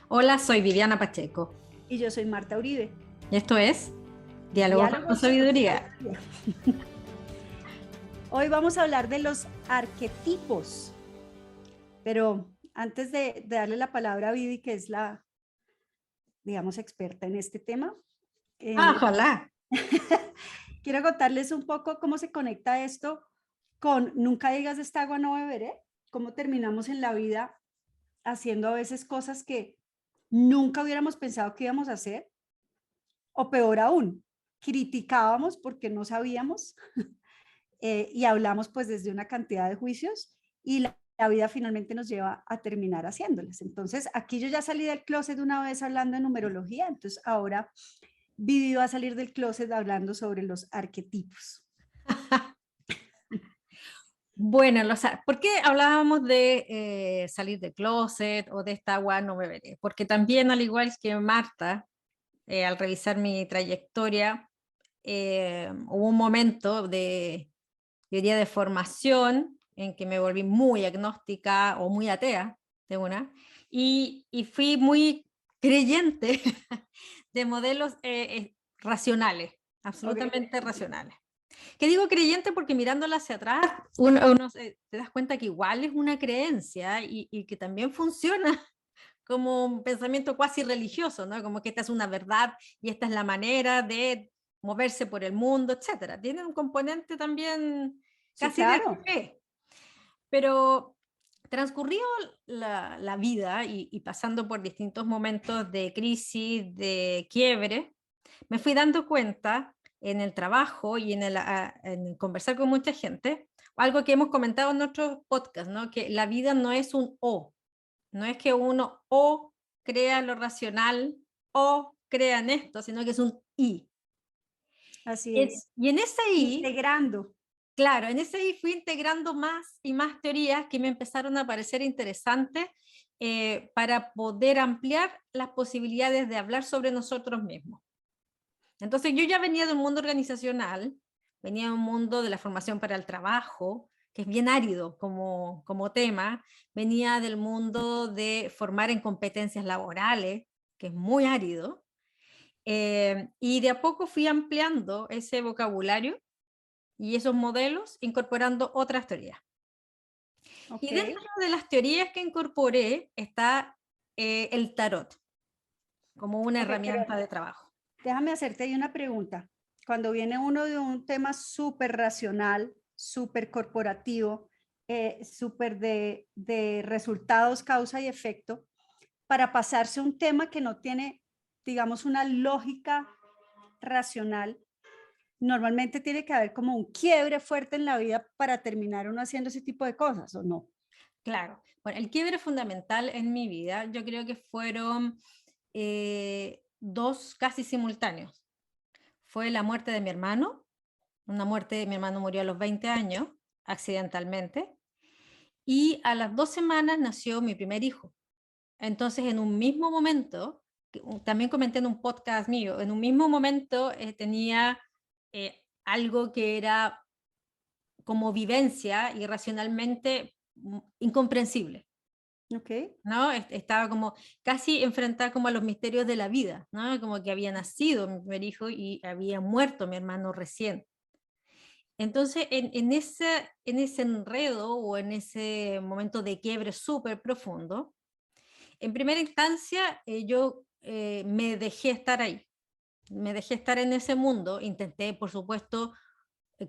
Hola, soy Viviana Pacheco Y yo soy Marta Uribe. y esto es Diálogos con Diálogos con Sabiduría. sabiduría. Hoy vamos a hablar de los arquetipos, pero antes de darle la palabra a Vivi, que es la, digamos, experta en este tema, Ah, eh, ojalá. quiero contarles un poco cómo se conecta esto con nunca digas de esta agua no beberé, cómo terminamos en la vida haciendo a veces cosas que nunca hubiéramos pensado que íbamos a hacer, o peor aún, criticábamos porque no sabíamos y hablamos pues desde una cantidad de juicios y la vida finalmente nos lleva a terminar haciéndolas. Entonces, aquí yo ya salí del closet una vez hablando de numerología, entonces ahora Vivi va a salir del closet hablando sobre los arquetipos. Bueno, ¿por qué hablábamos de salir del closet o de esta agua no beberé? Porque también, al igual que Marta, al revisar mi trayectoria, hubo un momento yo diría, de formación en que me volví muy agnóstica o muy atea de una, y fui muy creyente de modelos racionales, Okay. absolutamente racionales. ¿Qué digo creyente? Porque mirándola hacia atrás, te das cuenta que igual es una creencia y que también funciona como un pensamiento cuasi religioso, ¿no? Como que esta es una verdad y esta es la manera de moverse por el mundo, etcétera. Tiene un componente también Sí, casi de claro. fe, pero transcurrió la vida y pasando por distintos momentos de crisis, de quiebre, me fui dando cuenta en el trabajo y en conversar con mucha gente, algo que hemos comentado en otros podcasts, ¿no? Que la vida no es un o, no es que uno o crea lo racional o crea en esto, sino que es un y. Así Y es. y en ese y, Integrando. claro, en ese y fui integrando más y más teorías que me empezaron a parecer interesantes para poder ampliar las posibilidades de hablar sobre nosotros mismos. Entonces yo ya venía de un mundo organizacional, venía de un mundo de la formación para el trabajo, que es bien árido como tema, venía del mundo de formar en competencias laborales, que es muy árido, y de a poco fui ampliando ese vocabulario y esos modelos, incorporando otras teorías. Ok. Y dentro de las teorías que incorporé está el tarot como una Ok, pero herramienta de trabajo. déjame hacerte ahí una pregunta. Cuando viene uno de un tema súper racional, súper corporativo, súper de resultados, causa y efecto, para pasarse a un tema que no tiene, digamos, una lógica racional, normalmente tiene que haber como un quiebre fuerte en la vida para terminar uno haciendo ese tipo de cosas, ¿o no? Claro, bueno, el quiebre fundamental en mi vida, yo creo que fueron dos casi simultáneos. Fue la muerte de mi hermano, una muerte, mi hermano murió a los 20 años, accidentalmente, y a las 2 semanas nació mi primer hijo. Entonces, en un mismo momento, también comenté en un podcast mío, en un mismo momento tenía algo que era como vivencia y racionalmente incomprensible. Ok. ¿No? Estaba como casi enfrentada como a los misterios de la vida, ¿no? Como que había nacido mi primer hijo y había muerto mi hermano recién. Entonces, en ese enredo o en ese momento de quiebre súper profundo, en primera instancia yo me dejé estar ahí, me dejé estar en ese mundo, intenté, por supuesto,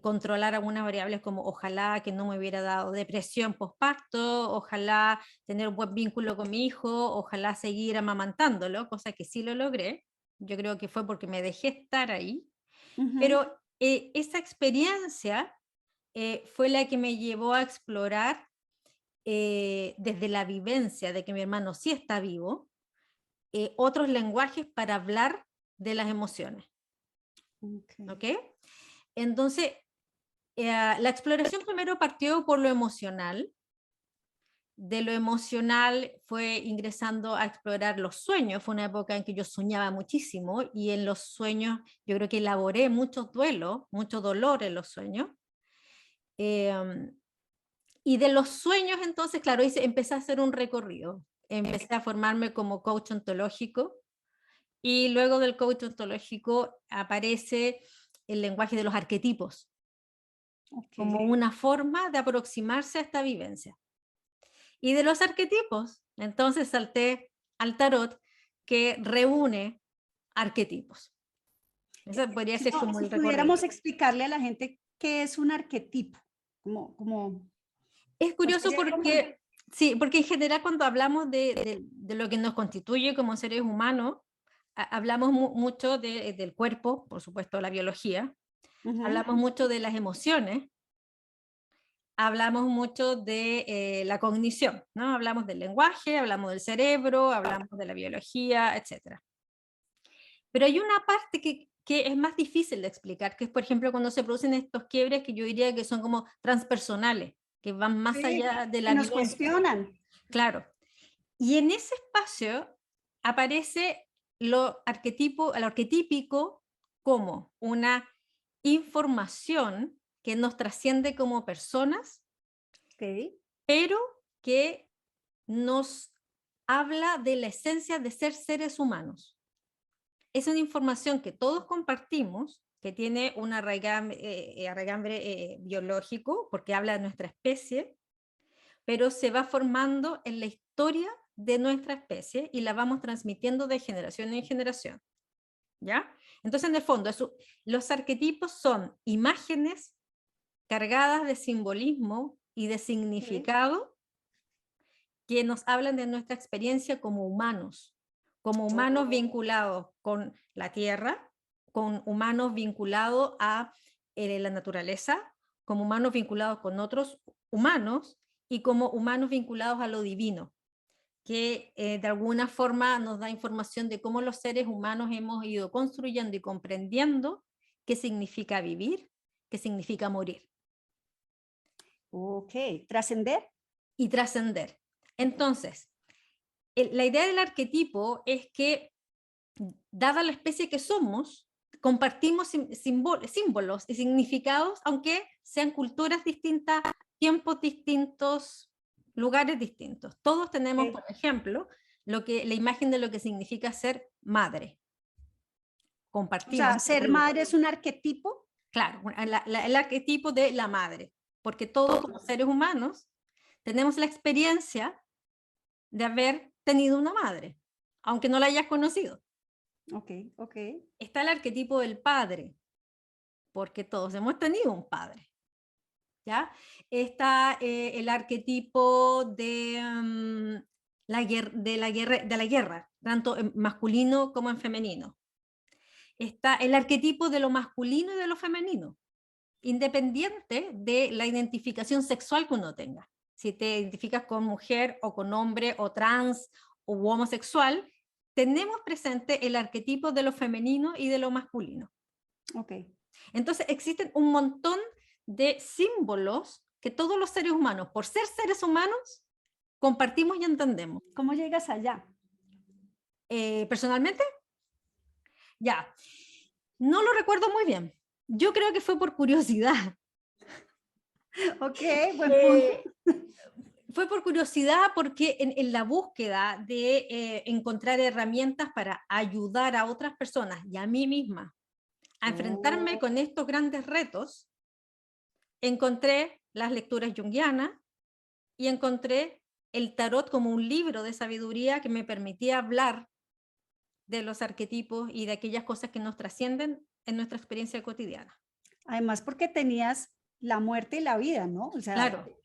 controlar algunas variables como ojalá que no me hubiera dado depresión postparto, ojalá tener un buen vínculo con mi hijo, ojalá seguir amamantándolo, cosa que sí lo logré. Yo creo que fue porque me dejé estar ahí, Ujú. pero esa experiencia fue la que me llevó a explorar desde la vivencia de que mi hermano sí está vivo, otros lenguajes para hablar de las emociones. Ok. ¿Ok? Entonces, la exploración primero partió por lo emocional. De lo emocional fue ingresando a explorar los sueños. Fue una época en que yo soñaba muchísimo y en los sueños yo creo que elaboré muchos duelos, mucho dolor en los sueños. Eh, y de los sueños entonces, claro, empecé a hacer un recorrido. empecé a formarme como coach ontológico y luego del coach ontológico aparece el lenguaje de los arquetipos Ok. como una forma de aproximarse a esta vivencia. Y de los arquetipos, entonces salté al tarot que reúne arquetipos. Eso podría ser como Si el recorrido. pudiéramos explicarle a la gente qué es un arquetipo, como, Es ¿cuál curioso sería como? porque, sí, porque en general cuando hablamos de lo que nos constituye como seres humanos, hablamos mucho del cuerpo, por supuesto la biología, Ujú. hablamos mucho de las emociones, hablamos mucho de la cognición, ¿no? Hablamos del lenguaje, hablamos del cerebro, hablamos de la biología, etc. Pero hay una parte que es más difícil de explicar, que es, por ejemplo, cuando se producen estos quiebres que yo diría que son como transpersonales, que van más Sí, allá de que la nos vivencia. cuestionan. Claro. Y en ese espacio aparece lo el arquetípico como una información que nos trasciende como personas, Ok. pero que nos habla de la esencia de ser seres humanos. Es una información que todos compartimos, que tiene un arraigambre biológico, porque habla de nuestra especie, pero se va formando en la historia de nuestra especie y la vamos transmitiendo de generación en generación. ¿Ya? Entonces, en el fondo, los arquetipos son imágenes cargadas de simbolismo y de Ok. significado que nos hablan de nuestra experiencia como humanos Oh, vinculados con la tierra, con humanos vinculados a la naturaleza, como humanos vinculados con otros humanos y como humanos vinculados a lo divino, que de alguna forma nos da información de cómo los seres humanos hemos ido construyendo y comprendiendo qué significa vivir, qué significa morir ok. Trascender. y trascender. Entonces, la idea del arquetipo es que, dada la especie que somos, compartimos símbolos y significados, aunque sean culturas distintas, tiempos distintos, lugares distintos. Todos tenemos, por Ok. ejemplo, la imagen de lo que significa ser madre. O Compartimos sea, ese ser color. madre es un arquetipo. Claro, el arquetipo de la madre, porque todos como seres humanos tenemos la experiencia de haber tenido una madre, aunque no la hayas conocido. Ok, ok. Está el arquetipo del padre, porque todos hemos tenido un padre, ¿ya? Está el arquetipo de la guerra, tanto en masculino como en femenino. Está el arquetipo de lo masculino y de lo femenino, independiente de la identificación sexual que uno tenga. Si te identificas con mujer o con hombre o trans o homosexual, tenemos presente el arquetipo de lo femenino y de lo masculino. Ok. Entonces existen un montón de símbolos que todos los seres humanos, por ser seres humanos, compartimos y entendemos. ¿Cómo llegas allá? Personalmente, ya, no lo recuerdo muy bien. Yo creo que fue por curiosidad. Ok, buen punto. Eh, Fue por curiosidad porque en la búsqueda de encontrar herramientas para ayudar a otras personas y a mí misma a enfrentarme Oh, con estos grandes retos, encontré las lecturas junguianas y encontré el tarot como un libro de sabiduría que me permitía hablar de los arquetipos y de aquellas cosas que nos trascienden en nuestra experiencia cotidiana. además, porque tenías la muerte y la vida, ¿no? O sea, Claro,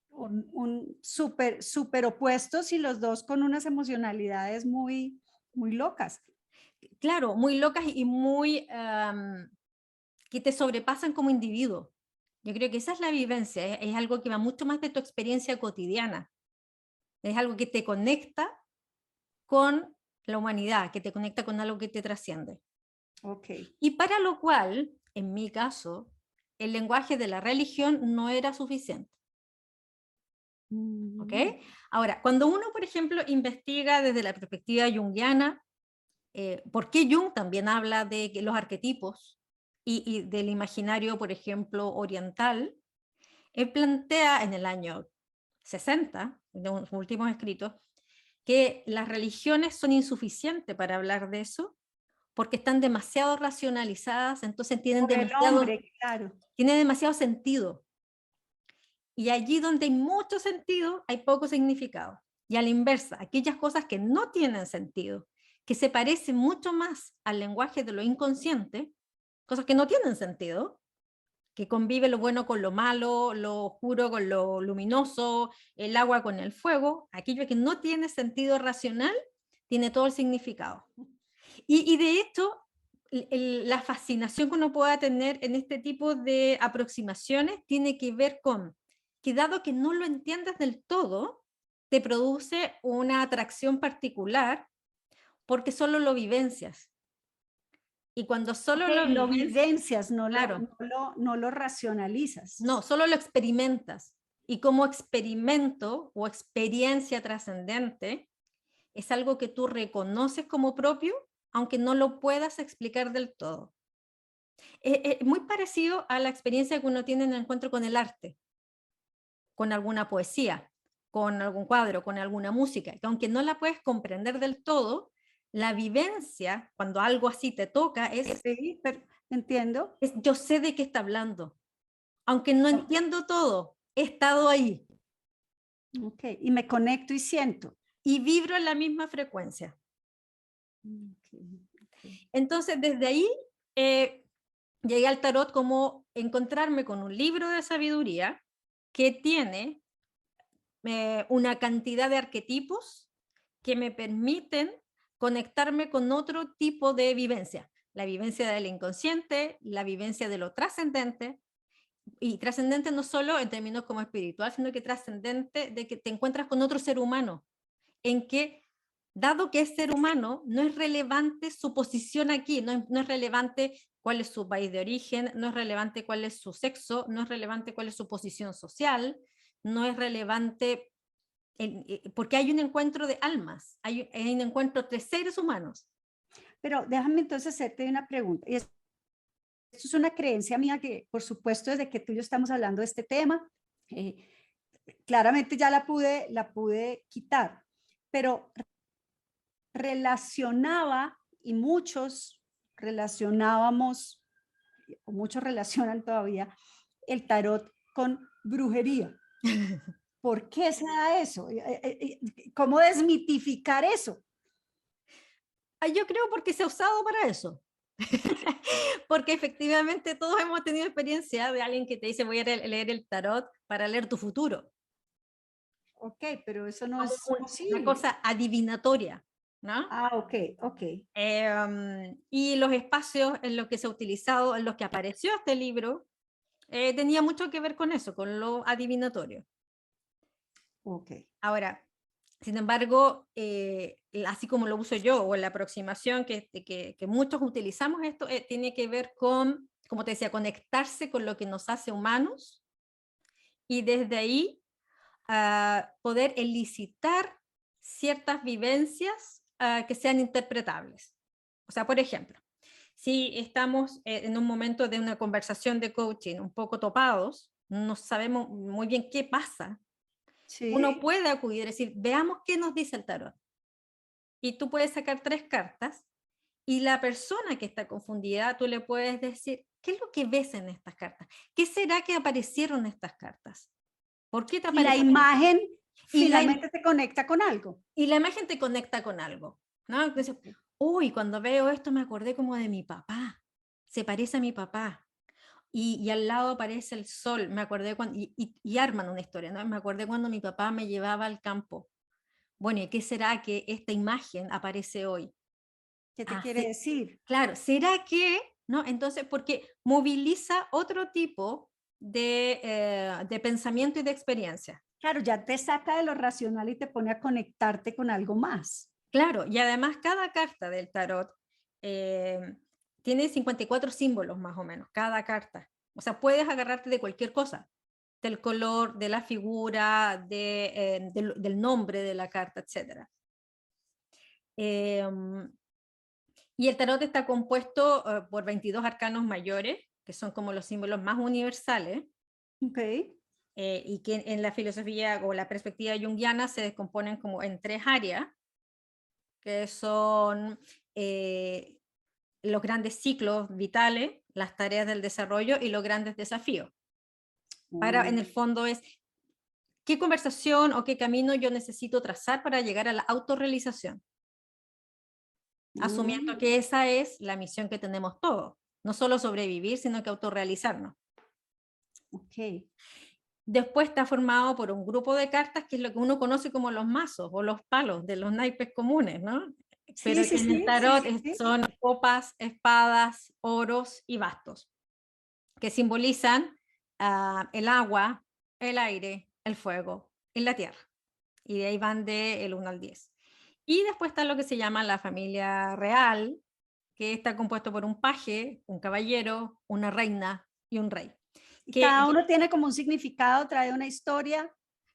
un súper opuestos y los dos con unas emocionalidades muy locas. claro, muy locas y muy que te sobrepasan como individuo. Yo creo que esa es la vivencia, es algo que va mucho más de tu experiencia cotidiana, es algo que te conecta con la humanidad, que te conecta con algo que te trasciende. Ok. Y para lo cual, en mi caso, el lenguaje de la religión no era suficiente. ¿Ok? Mm, Ahora, cuando uno, por ejemplo, investiga desde la perspectiva junguiana, ¿por qué Jung también habla de los arquetipos y del imaginario, por ejemplo, oriental? Él plantea en el año 60, de sus últimos escritos, que las religiones son insuficientes para hablar de eso, porque están demasiado racionalizadas, entonces Por el hombre, claro. tiene demasiado sentido. Y allí donde hay mucho sentido, hay poco significado. Y a la inversa, aquellas cosas que no tienen sentido, que se parecen mucho más al lenguaje de lo inconsciente, cosas que no tienen sentido, que convive lo bueno con lo malo, lo oscuro con lo luminoso, el agua con el fuego, aquello que no tiene sentido racional, tiene todo el significado. Y de hecho, la fascinación que uno pueda tener en este tipo de aproximaciones tiene que ver con que dado que no lo entiendes del todo, te produce una atracción particular porque solo lo vivencias. Y cuando solo Ok, lo lo vivencias, vivencias, claro, no lo racionalizas. no, solo lo experimentas. Y como experimento o experiencia trascendente, es algo que tú reconoces como propio, aunque no lo puedas explicar del todo. Muy parecido a la experiencia que uno tiene en el encuentro con el arte, con alguna poesía, con algún cuadro, con alguna música, que aunque no la puedes comprender del todo, la vivencia, cuando algo así te toca, Sí, pero entiendo. yo sé de qué está hablando. Aunque no entiendo todo, he estado ahí Ok, y me conecto y siento. y vibro en la misma frecuencia. Ok, ok. Entonces, desde ahí llegué al tarot como encontrarme con un libro de sabiduría que tiene una cantidad de arquetipos que me permiten conectarme con otro tipo de vivencia. La vivencia del inconsciente, la vivencia de lo trascendente, y trascendente no solo en términos como espiritual, sino que trascendente de que te encuentras con otro ser humano, en que, dado que es ser humano, no es relevante su posición aquí, no es relevante cuál es su país de origen, no es relevante cuál es su sexo, no es relevante cuál es su posición social, no es relevante, porque hay un encuentro de almas, hay un encuentro entre seres humanos. Pero déjame entonces hacerte una pregunta. Y esto es una creencia mía que, por supuesto, desde que tú y yo estamos hablando de este tema, eh, claramente ya la pude quitar, pero relacionaba y muchos relacionábamos, o muchos relacionan todavía, el tarot con brujería. ¿Por qué se da eso? ¿Cómo desmitificar eso? Yo creo porque se ha usado para eso. Porque efectivamente todos hemos tenido experiencia de alguien que te dice voy a leer el tarot para leer tu futuro. Ok, pero eso no Como es una posible. cosa adivinatoria, ¿no? Ah, ok, ok. Y los espacios en los que se ha utilizado, en los que apareció este libro, tenía mucho que ver con eso, con lo adivinatorio. Ok. Ahora, sin embargo, así como lo uso yo, o en la aproximación que muchos utilizamos esto, tiene que ver con, como te decía, conectarse con lo que nos hace humanos y desde ahí poder elicitar ciertas vivencias que sean interpretables. O sea, por ejemplo, si estamos en un momento de una conversación de coaching un poco topados, no sabemos muy bien qué pasa, uno Sí. puede acudir y decir, veamos qué nos dice el tarot. Y tú puedes sacar 3 cartas y la persona que está confundida, tú le puedes decir, ¿qué es lo que ves en estas cartas? ¿Qué será que aparecieron estas cartas? ¿Por qué te Y la aparecen estas? imagen Y la, finalmente te conecta con algo. y la imagen te conecta con algo, ¿no? Entonces, Ok. uy, cuando veo esto me acordé como de mi papá, se parece a mi papá. Y al lado aparece el sol, me acordé cuando, y arman una historia, ¿no? Me acordé cuando mi papá me llevaba al campo. Bueno, ¿y qué será que esta imagen aparece hoy? ¿Qué te Ah, quiere sí, decir? claro, ¿será que, no? Entonces, porque moviliza otro tipo de pensamiento y de experiencia. Claro, ya te saca de lo racional y te pone a conectarte con algo más. Claro, y además cada carta del tarot eh, tiene 54 símbolos más o menos, cada carta. O sea, puedes agarrarte de cualquier cosa, del color, de la figura, del nombre de la carta, etc. Y el tarot está compuesto por 22 arcanos mayores, que son como los símbolos más universales, Ok. y que en la filosofía o la perspectiva junguiana se descomponen como en 3 áreas. que son los grandes ciclos vitales, las tareas del desarrollo y los grandes desafíos. Para, en el fondo, es qué conversación o qué camino yo necesito trazar para llegar a la autorrealización, asumiendo que esa es la misión que tenemos todos, no solo sobrevivir, sino que autorrealizarnos. Ok. Después está formado por un grupo de cartas que es lo que uno conoce como los mazos o los palos de los naipes comunes, ¿no? Pero Sí, sí, en el sí, sí, tarot sí, sí. son copas, espadas, oros y bastos, que simbolizan el agua, el aire, el fuego y la tierra. Y de ahí van del 1 al 10. Y después está lo que se llama la familia real, que está compuesto por un paje, un caballero, una reina y un rey. Y Que, cada uno tiene como un significado, trae una historia.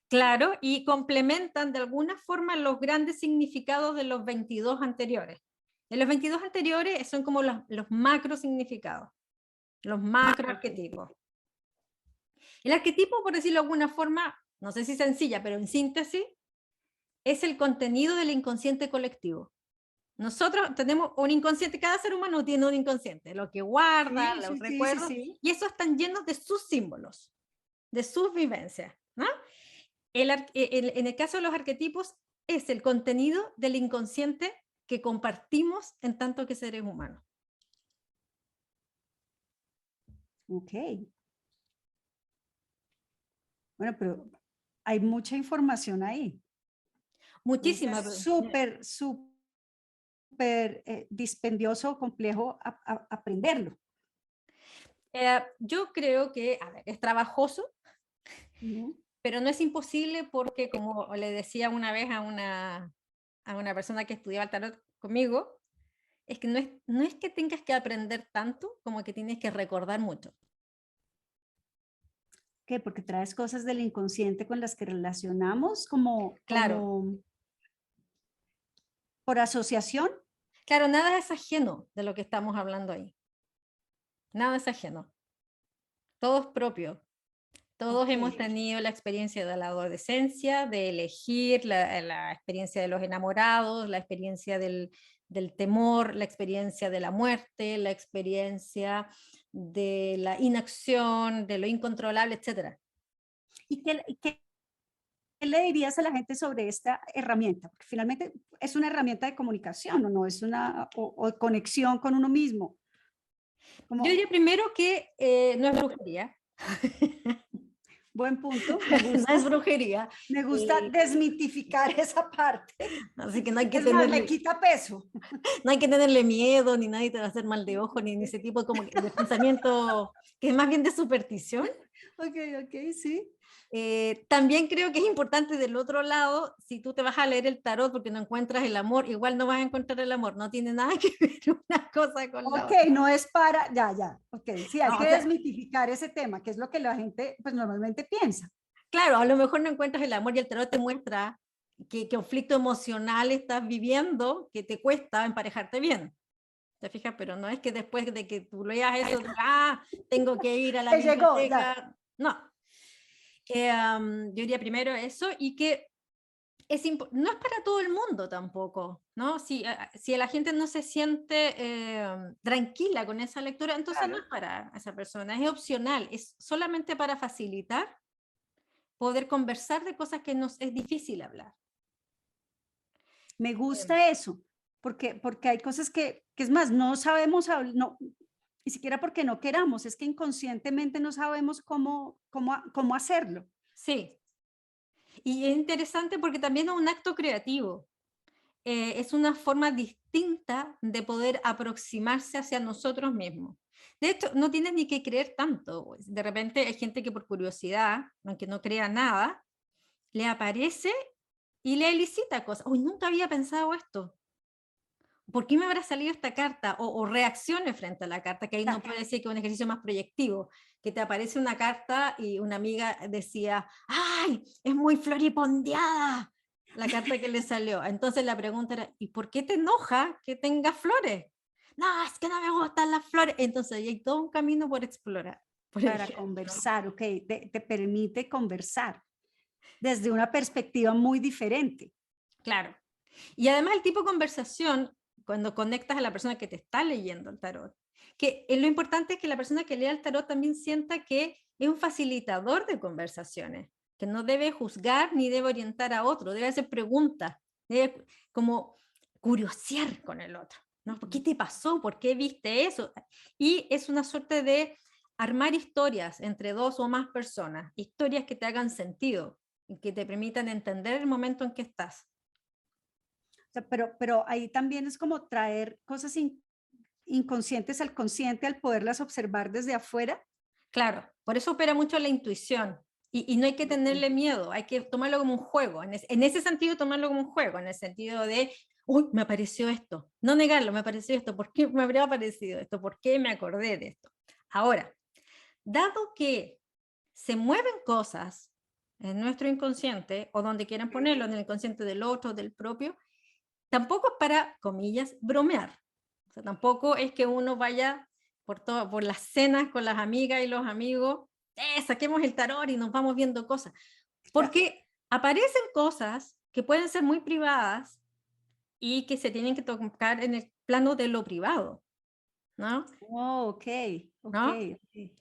claro, y complementan de alguna forma los grandes significados de los 22 anteriores. En los 22 anteriores son como los macro significados, los macro arquetipos. El arquetipo, por decirlo de alguna forma, no sé si sencilla, pero en síntesis, es el contenido del inconsciente colectivo. Nosotros tenemos un inconsciente, cada ser humano tiene un inconsciente, lo que guarda, Sí, los sí, sí, sí, recuerdos, sí. y esos están llenos de sus símbolos, de sus vivencias, ¿no? En el caso de los arquetipos, es el contenido del inconsciente que compartimos en tanto que seres humanos. Ok. Bueno, pero hay mucha información ahí. Entonces Muchísimas. es súper, súper dispendioso, complejo aprenderlo. Yo creo que, a ver, es trabajoso, Ujú. pero no es imposible porque, como le decía una vez a una persona que estudiaba el tarot conmigo, es que no es que tengas que aprender tanto como que tienes que recordar mucho. ¿Qué? Porque traes cosas del inconsciente con las que relacionamos como, Claro, como por asociación. claro, nada es ajeno de lo que estamos hablando ahí. Nada es ajeno. Todo es propio. Todos Ok. hemos tenido la experiencia de la adolescencia, de elegir, la experiencia de los enamorados, la experiencia del temor, la experiencia de la muerte, la experiencia de la inacción, de lo incontrolable, etc. ¿Y qué le dirías a la gente sobre esta herramienta? Porque finalmente es una herramienta de comunicación, ¿o no? Es una o de conexión con uno mismo. Yo Como, diría primero que no es brujería. buen punto, No es brujería. me gusta Eh, desmitificar esa parte. Así que no hay que Es más, me tenerle, quita peso. no hay que tenerle miedo, ni nadie te va a hacer mal de ojo, ni ese tipo como de pensamiento que es más bien de superstición. Ok, ok, sí. También creo que es importante del otro lado, si tú te vas a leer el tarot porque no encuentras el amor, igual no vas a encontrar el amor, no tiene nada que ver una cosa con la Ok, otra. no es para, ya, ya, ok, sí, hay No, que o sea, desmitificar ese tema, que es lo que la gente, pues normalmente piensa. claro, a lo mejor no encuentras el amor y el tarot te muestra qué conflicto emocional estás viviendo que te cuesta emparejarte bien. ¿Te fijas? Pero no es que después de que tú leas eso, tengo que ir a la Que llegó, ya. biblioteca. No. Yo diría primero eso y que no es para todo el mundo tampoco, ¿no? Si la gente no se siente tranquila con esa lectura, entonces no Claro. es para esa persona, es opcional, es solamente para facilitar poder conversar de cosas que nos es difícil hablar. Me Em, gusta eso, porque hay cosas que es más, no sabemos, no, ni siquiera porque no queramos, es que inconscientemente no sabemos cómo hacerlo. sí, y es interesante porque también es un acto creativo. Es una forma distinta de poder aproximarse hacia nosotros mismos. De hecho, no tienes ni que creer tanto. Pues. De repente hay gente que por curiosidad, aunque no crea nada, le aparece y le elicita cosas. Uy, nunca había pensado esto. ¿Por qué me habrá salido esta carta? O reaccione frente a la carta, que ahí no Claro. puede decir que es un ejercicio más proyectivo, que te aparece una carta y una amiga decía, ¡ay, es muy floripondeada! La carta que le salió. Entonces la pregunta era, ¿y por qué te enoja que tenga flores? No, es que no me gustan las flores. Entonces hay todo un camino por explorar, por Para ejemplo. conversar, ok, te permite conversar desde una perspectiva muy diferente. Claro. Y además el tipo de conversación, cuando conectas a la persona que te está leyendo el tarot, que lo importante es que la persona que lea el tarot también sienta que es un facilitador de conversaciones, que no debe juzgar ni debe orientar a otro, debe hacer preguntas, debe como curiosear con el otro, ¿no? ¿Por qué te pasó? ¿Por qué viste eso? Y es una suerte de armar historias entre dos o más personas, historias que te hagan sentido y que te permitan entender el momento en que estás. O sea, pero ahí también es como traer cosas inconscientes al consciente al poderlas observar desde afuera. Claro, por eso opera mucho la intuición. Y no hay que tenerle miedo, hay que tomarlo como un juego. En ese sentido, tomarlo como un juego, en el sentido de, uy, me apareció esto. No negarlo, me apareció esto. ¿Por qué me habría aparecido esto? ¿Por qué me acordé de esto? Ahora, dado que se mueven cosas en nuestro inconsciente, o donde quieran ponerlo, en el inconsciente del otro, del propio, tampoco es para, comillas, bromear. O sea, tampoco es que uno vaya por las cenas con las amigas y los amigos, saquemos el tarot y nos vamos viendo cosas. Porque aparecen cosas que pueden ser muy privadas y que se tienen que tocar en el plano de lo privado, ¿no? Oh, ok, ok, ¿No? ok.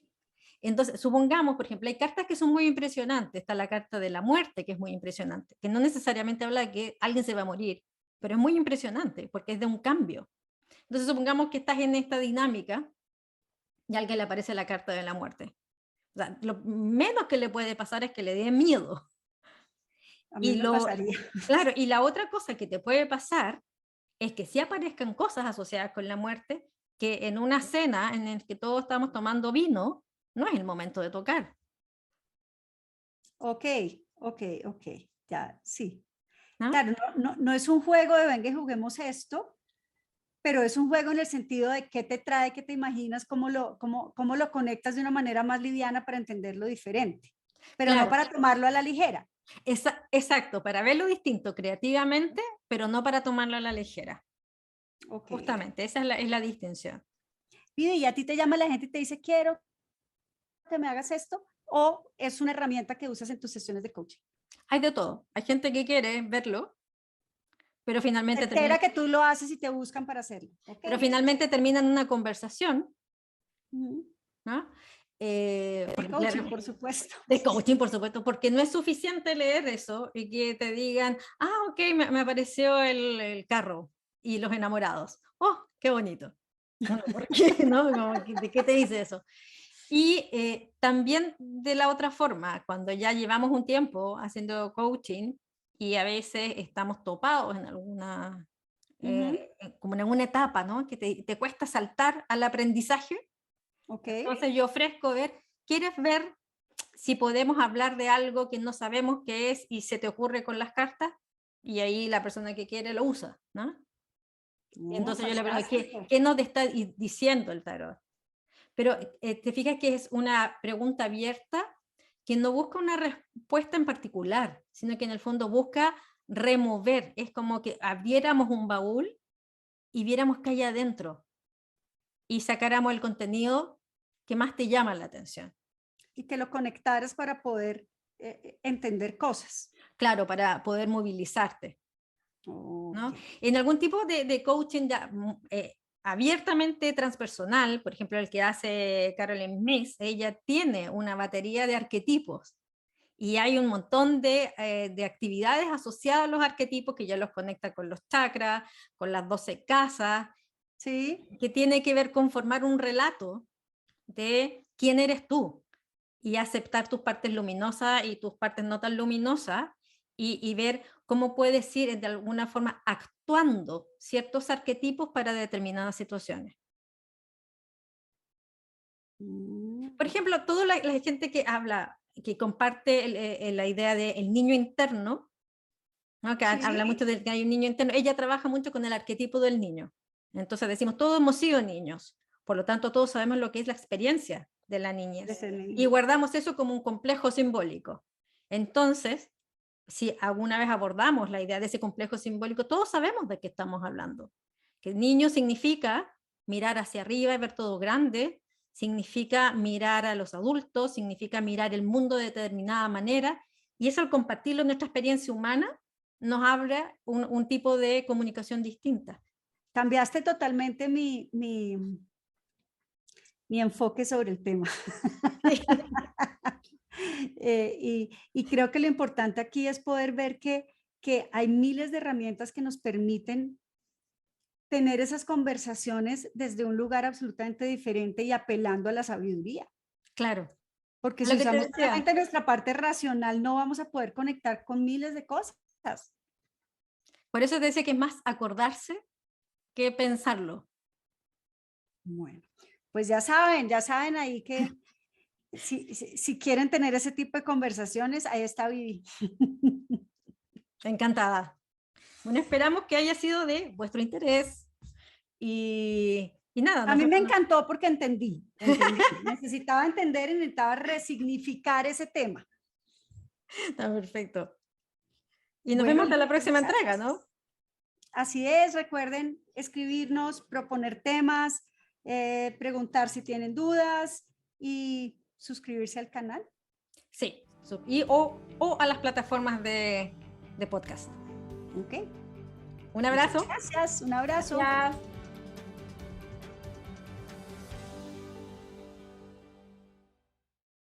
Entonces, supongamos, por ejemplo, hay cartas que son muy impresionantes. Está la carta de la muerte, que es muy impresionante, que no necesariamente habla de que alguien se va a morir, pero es muy impresionante porque es de un cambio. Entonces, supongamos que estás en esta dinámica y a alguien le aparece la carta de la muerte. O sea, lo menos que le puede pasar es que le dé miedo. A mí Y me pasaría. claro, y la otra cosa que te puede pasar es que si aparezcan cosas asociadas con la muerte, que en una cena en la que todos estamos tomando vino, no es el momento de tocar. Ok, ok, ok, ya, sí. ¿No? Claro, no es un juego de venga y juguemos esto, pero es un juego en el sentido de qué te trae, qué te imaginas, cómo lo conectas de una manera más liviana para entenderlo diferente, pero no Claro, para tomarlo a la ligera. exacto, para verlo distinto creativamente, pero no para tomarlo a la ligera. Ok. Justamente, esa es la distinción. Y a ti te llama la gente y te dice, quiero que me hagas esto, o es una herramienta que usas en tus sesiones de coaching. Hay de todo. Hay gente que quiere verlo, pero Se finalmente entera termina, que tú lo haces y te buscan para hacerlo. Ok. pero finalmente termina en una conversación, Ujú. ¿no? De Porque coaching, por supuesto. de coaching, por supuesto, porque no es suficiente leer eso y que te digan, ah, ok, me apareció el carro y los enamorados. Oh, qué bonito. Bueno, ¿por qué? ¿No? ¿De qué te dice eso? Y también de la otra forma, cuando ya llevamos un tiempo haciendo coaching y a veces estamos topados en alguna, Ujú. como en alguna etapa, ¿no? Que te cuesta saltar al aprendizaje. Ok. Entonces yo ofrezco ver, ¿quieres ver si podemos hablar de algo que no sabemos qué es y se te ocurre con las cartas? Y ahí la persona que quiere lo usa, ¿no? Entonces yo le pregunto, Fantástico. ¿qué nos está diciendo el tarot? Pero te fijas que es una pregunta abierta que no busca una respuesta en particular, sino que en el fondo busca remover. Es como que abriéramos un baúl y viéramos qué hay adentro y sacáramos el contenido que más te llama la atención. Y que lo conectaras para poder entender cosas. Claro, para poder movilizarte, Ok. ¿no? En algún tipo de coaching ya, abiertamente transpersonal, por ejemplo, el que hace Carolyn Myss, ella tiene una batería de arquetipos y hay un montón de actividades asociadas a los arquetipos que ya los conecta con los chakras, con las 12 casas, Sí. que tiene que ver con formar un relato de quién eres tú y aceptar tus partes luminosas y tus partes no tan luminosas y ver cómo puedes ir de alguna forma actuando ciertos arquetipos para determinadas situaciones. Por Mm. ejemplo, toda la gente que habla, que comparte la idea del niño interno, ¿no? Que habla Sí. mucho de que hay un niño interno, ella trabaja mucho con el arquetipo del niño. Entonces decimos, todos hemos sido niños, por lo tanto todos sabemos lo que es la experiencia de la De niñez ser y niño. guardamos eso como un complejo simbólico. Entonces, si alguna vez abordamos la idea de ese complejo simbólico, todos sabemos de qué estamos hablando. Que niño significa mirar hacia arriba y ver todo grande, significa mirar a los adultos, significa mirar el mundo de determinada manera, y eso al compartirlo en nuestra experiencia humana, nos abra un tipo de comunicación distinta. Cambiaste totalmente mi enfoque sobre el tema. Y creo que lo importante aquí es poder ver que hay miles de herramientas que nos permiten tener esas conversaciones desde un lugar absolutamente diferente y apelando a la sabiduría. Claro. Porque Lo si que te usamos decía, solamente nuestra parte racional, no vamos a poder conectar con miles de cosas. por eso te decía que es más acordarse que pensarlo. Bueno, pues ya saben ahí que si quieren tener ese tipo de conversaciones, ahí está Vivi. Encantada. Bueno, esperamos que haya sido de vuestro interés y nada, A nos mí me vemos. encantó porque entendí. Necesitaba entender y necesitaba resignificar ese tema. Está perfecto. Y nos Bueno, vemos en la próxima muchas entrega, gracias. ¿no? Así es, recuerden escribirnos, proponer temas, preguntar si tienen dudas y suscribirse al canal. Sí, o a las plataformas de podcast. Ok. Un abrazo. Muchas gracias, un abrazo. Gracias.